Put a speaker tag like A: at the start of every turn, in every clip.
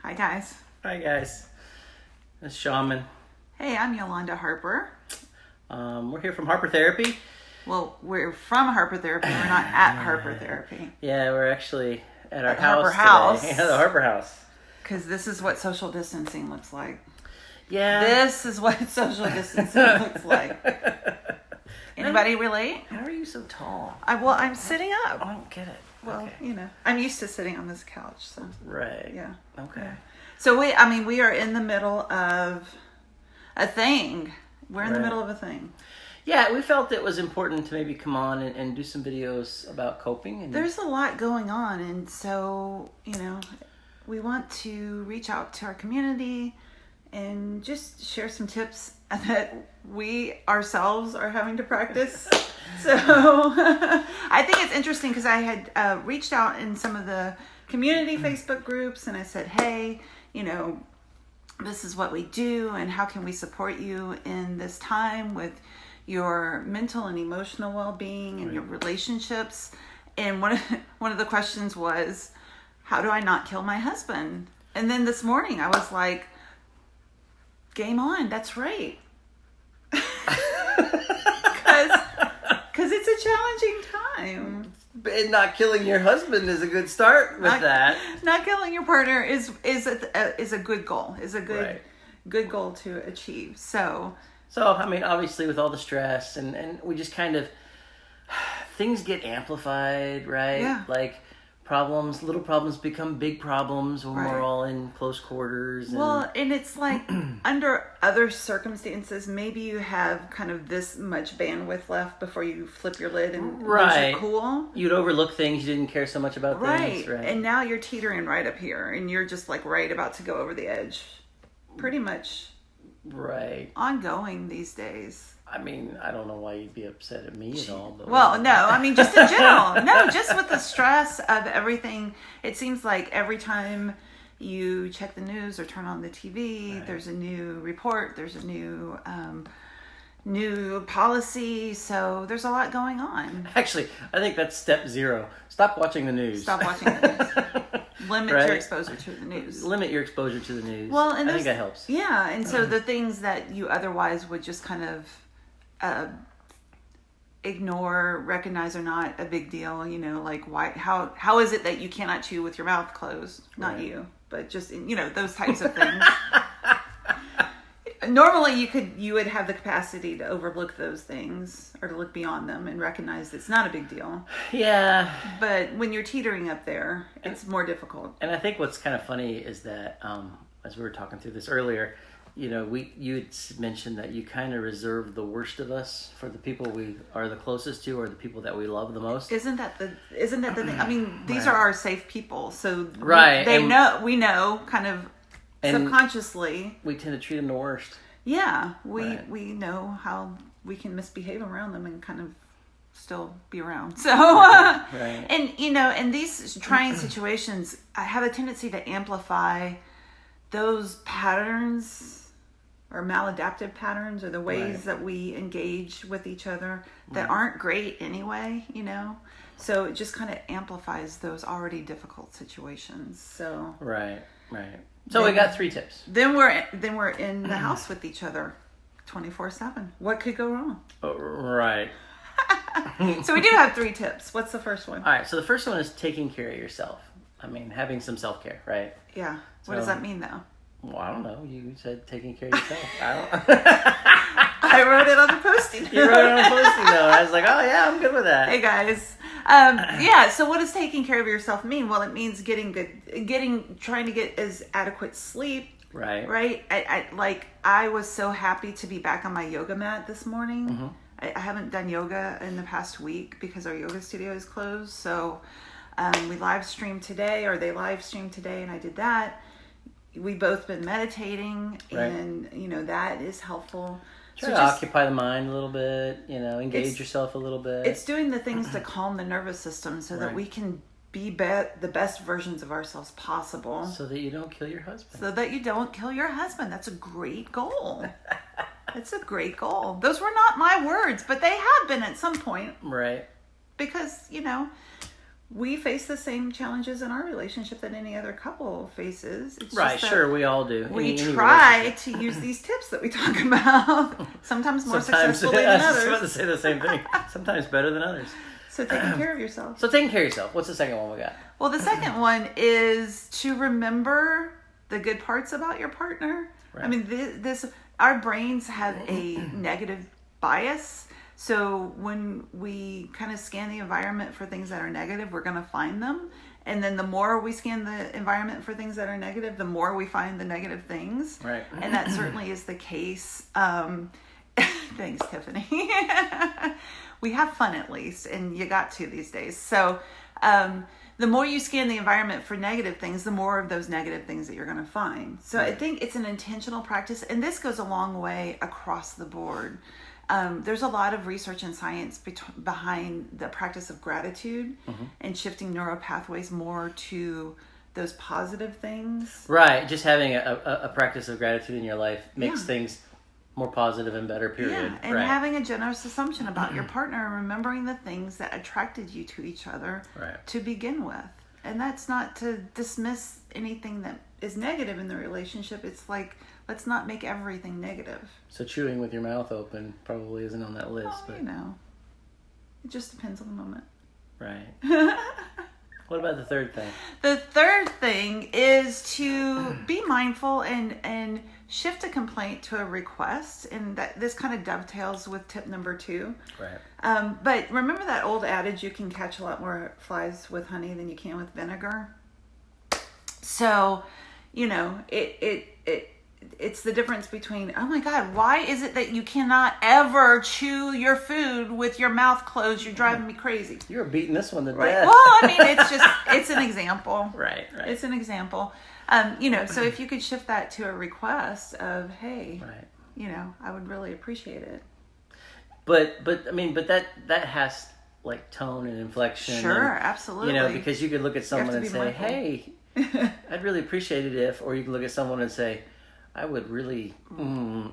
A: Hi, guys.
B: Hi, guys. It's Shaman.
A: Hey, I'm Yolanda Harper.
B: We're here from Harper Therapy.
A: Well, we're from Harper Therapy. We're not at Harper Therapy.
B: Yeah, we're actually at our
A: At
B: house
A: Harper
B: today.
A: House.
B: Yeah, the Harper House.
A: Because this is what social distancing looks like.
B: Yeah.
A: This is what social distancing looks like. Anybody relate?
B: How are you so tall?
A: I'm sitting up.
B: I don't get it.
A: Well,
B: Okay.
A: I'm used to sitting on this couch, so.
B: Right.
A: Yeah.
B: Okay.
A: Yeah. So we are in the middle of a thing. We're in the middle of a thing.
B: Yeah, we felt it was important to maybe come on and do some videos about coping. And
A: There's a lot going on, and so, we want to reach out to our community and just share some tips that we ourselves are having to practice. So I think it's interesting because I had reached out in some of the community Facebook groups and I said, hey, this is what we do and how can we support you in this time with your mental and emotional well-being and your relationships. And one of the questions was, how do I not kill my husband? And then this morning I was like, game on, that's right. Because it's a challenging time.
B: And not killing your husband is a good start with that.
A: Not killing your partner is a good goal. Is a good goal to achieve. So
B: obviously with all the stress and we just kind of things get amplified, right?
A: Yeah.
B: Like little problems become big problems when we're all in close quarters.
A: And it's like under other circumstances, maybe you have kind of this much bandwidth left before you flip your lid and lose your cool.
B: You'd overlook things. You didn't care so much about things. Right.
A: And now you're teetering right up here and you're just like right about to go over the edge. Pretty much ongoing these days.
B: I mean, I don't know why you'd be upset at me at all. But
A: just in general. No, just with the stress of everything. It seems like every time you check the news or turn on the TV, there's a new report, there's a new policy. So there's a lot going on.
B: Actually, I think that's step 0. Stop watching the news.
A: Stop watching the news. Limit your exposure to the news.
B: Limit your exposure to the news.
A: Well, and I
B: think that helps.
A: Yeah, and so the things that you otherwise would just kind of ignore, recognize are not a big deal, like why, how is it that you cannot chew with your mouth closed? Not you, but just, those types of things. Normally you would have the capacity to overlook those things or to look beyond them and recognize it's not a big deal.
B: Yeah.
A: But when you're teetering up there, it's more difficult.
B: And I think what's kind of funny is that, as we were talking through this earlier, you had mentioned that you kind of reserve the worst of us for the people we are the closest to or the people that we love the most.
A: Isn't that the thing? I mean, these are our safe people, so we know kind of subconsciously.
B: We tend to treat them the worst.
A: Yeah, we know how we can misbehave around them and kind of still be around. So, and in these trying situations, I have a tendency to amplify those patterns or maladaptive patterns or the ways that we engage with each other that aren't great anyway, so it just kind of amplifies those already difficult situations. So
B: so we got 3 tips.
A: Then we're in the house with each other 24/7. What could go wrong? So we do have 3 tips. What's the first one?
B: All right, so the first one is taking care of yourself. I mean, having some self-care, right?
A: Yeah. What does that mean, though?
B: Well, I don't know. You said taking care of yourself.
A: I wrote it on the Post-it note.
B: You wrote it on the Post-it note. I was like, oh, yeah, I'm good with that.
A: Hey, guys. So what does taking care of yourself mean? Well, it means trying to get as adequate sleep. Right? I was so happy to be back on my yoga mat this morning. Mm-hmm. I haven't done yoga in the past week because our yoga studio is closed. So we live streamed today, they live streamed today, and I did that. We've both been meditating, and that is helpful.
B: Try to occupy the mind a little bit, engage yourself a little bit.
A: It's doing the things to calm the nervous system so that we can be the best versions of ourselves possible.
B: So that you don't kill your husband.
A: That's a great goal. It's a great goal. Those were not my words, but they have been at some point.
B: Right.
A: Because, we face the same challenges in our relationship that any other couple faces. It's
B: Right,
A: just that
B: sure, we all do.
A: we
B: Any
A: try to use these tips that we talk about, sometimes more successfully than
B: I was about to
A: others.
B: say the same thing. Sometimes better than others.
A: So taking care of yourself.
B: So taking care of yourself. What's the second one we got?
A: Well, the second one is to remember the good parts about your partner.
B: Right.
A: I mean, our brains have a negative bias. So when we kind of scan the environment for things that are negative, we're going to find them. And then the more we scan the environment for things that are negative, the more we find the negative things.
B: Right.
A: And that certainly is the case. Thanks, Tiffany. We have fun at least, and you got to these days. So the more you scan the environment for negative things, the more of those negative things that you're going to find. So I think it's an intentional practice, and this goes a long way across the board. There's a lot of research and science behind the practice of gratitude and shifting neural pathways more to those positive things.
B: Right. Just having a practice of gratitude in your life makes things more positive and better, period.
A: Yeah, and having a generous assumption about your partner and remembering the things that attracted you to each other to begin with. And that's not to dismiss anything that is negative in the relationship. It's like, let's not make everything negative.
B: So chewing with your mouth open probably isn't on that list.
A: Well,
B: but
A: it just depends on the moment.
B: Right. What about the third thing?
A: The third thing is to be mindful and shift a complaint to a request. And that this kind of dovetails with tip number 2.
B: Right.
A: But remember that old adage, you can catch a lot more flies with honey than you can with vinegar. So, it's the difference between, oh my God, why is it that you cannot ever chew your food with your mouth closed? You're driving me crazy.
B: You're beating this one to
A: Right.
B: death.
A: Well, I mean, it's an example.
B: Right.
A: It's an example. So if you could shift that to a request of, hey, I would really appreciate it.
B: But that has like tone and inflection.
A: Sure,
B: and,
A: absolutely.
B: because you could look at someone and say,
A: mindful.
B: hey, I'd really appreciate it if, or you can look at someone and say, I would really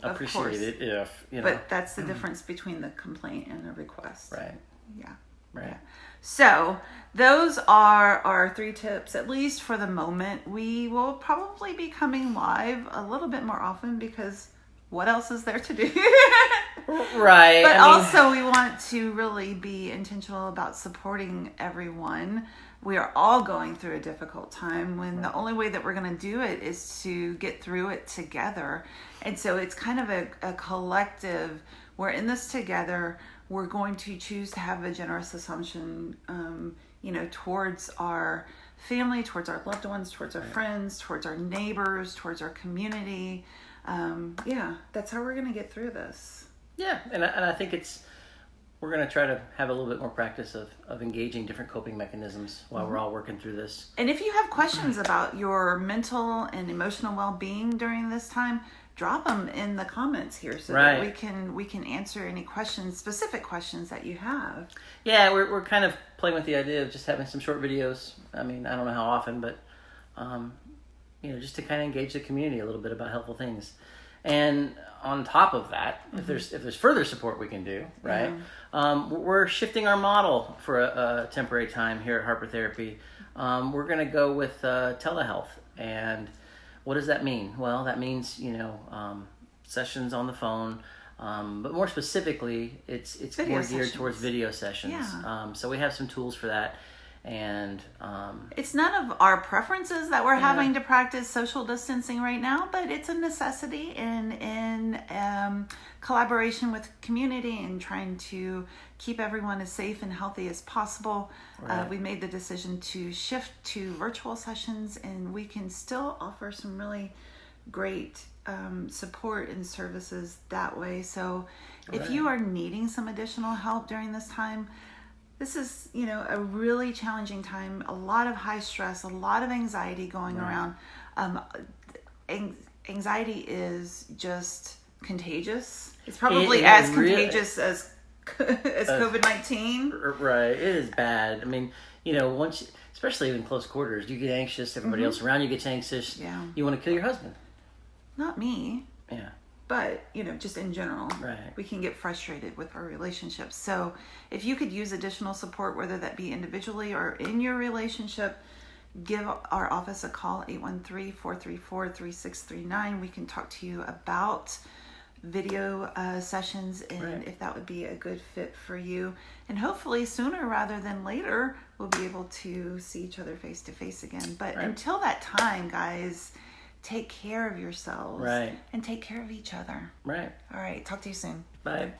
B: appreciate it if,
A: But that's the difference between the complaint and the request.
B: Right.
A: Yeah.
B: Right.
A: Yeah. So those are our 3 tips, at least for the moment. We will probably be coming live a little bit more often because what else is there to do?
B: Right.
A: But also we want to really be intentional about supporting everyone. We are all going through a difficult time when the only way that we're going to do it is to get through it together. And so it's kind of a collective, we're in this together. We're going to choose to have a generous assumption, towards our family, towards our loved ones, towards our friends, towards our neighbors, towards our community. That's how we're going to get through this.
B: Yeah. And I think we're going to try to have a little bit more practice of engaging different coping mechanisms while we're all working through this.
A: And if you have questions about your mental and emotional well-being during this time, drop them in the comments here so that we can answer any specific questions that you have.
B: Yeah, we're kind of playing with the idea of just having some short videos. I mean, I don't know how often, but just to kind of engage the community a little bit about helpful things. And on top of that, if there's further support we can do, right? We're shifting our model for a temporary time here at Harper Therapy. We're going to go with telehealth. And what does that mean? Well, that means sessions on the phone, but more specifically, it's more geared towards video sessions.
A: Yeah.
B: So we have some tools for that. And
A: it's none of our preferences that we're having to practice social distancing right now, but it's a necessity in collaboration with community and trying to keep everyone as safe and healthy as possible.
B: Right.
A: We made the decision to shift to virtual sessions, and we can still offer some really great support and services that way. So if you are needing some additional help during this time, this is, a really challenging time, a lot of high stress, a lot of anxiety going around. Anxiety is just contagious. It's probably as contagious as COVID-19.
B: Right. It is bad. I mean, especially in close quarters, you get anxious, everybody else around you gets anxious.
A: Yeah.
B: You want to kill your husband.
A: Not me.
B: Yeah.
A: but just in general,
B: Right.
A: we can get frustrated with our relationships. So if you could use additional support, whether that be individually or in your relationship, give our office a call, 813-434-3639. We can talk to you about video sessions and
B: Right.
A: if that would be a good fit for you. And hopefully sooner rather than later, we'll be able to see each other face to face again. But
B: Right.
A: until that time, guys, take care of yourselves
B: Right.
A: and take care of each other.
B: Right.
A: All right. Talk to you soon.
B: Bye.